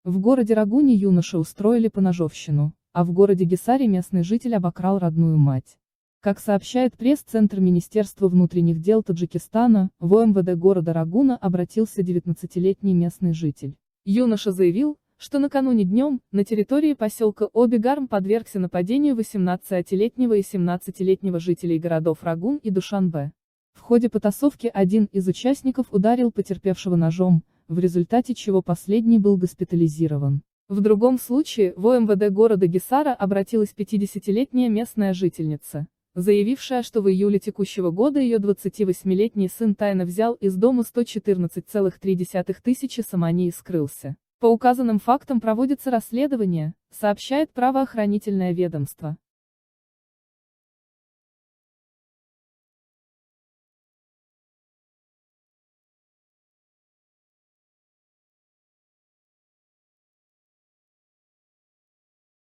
В городе Рагуне юноше устроили поножовщину, а в городе Гисаре местный житель обокрал родную мать. Как сообщает пресс-центр Министерства внутренних дел Таджикистана, в ОМВД города Рагуна обратился 19-летний местный житель. Юноша заявил, что накануне днем, на территории поселка Обигарм подвергся нападению 18-летнего и 17-летнего жителей городов Рагун и Душанбе. В ходе потасовки один из участников ударил потерпевшего ножом, в результате чего последний был госпитализирован. В другом случае, в ОМВД города Гисара обратилась 50-летняя местная жительница, заявившая, что в июле текущего года ее 28-летний сын тайно взял из дома 114,3 тысячи самани и скрылся. По указанным фактам проводится расследование, сообщает правоохранительное ведомство.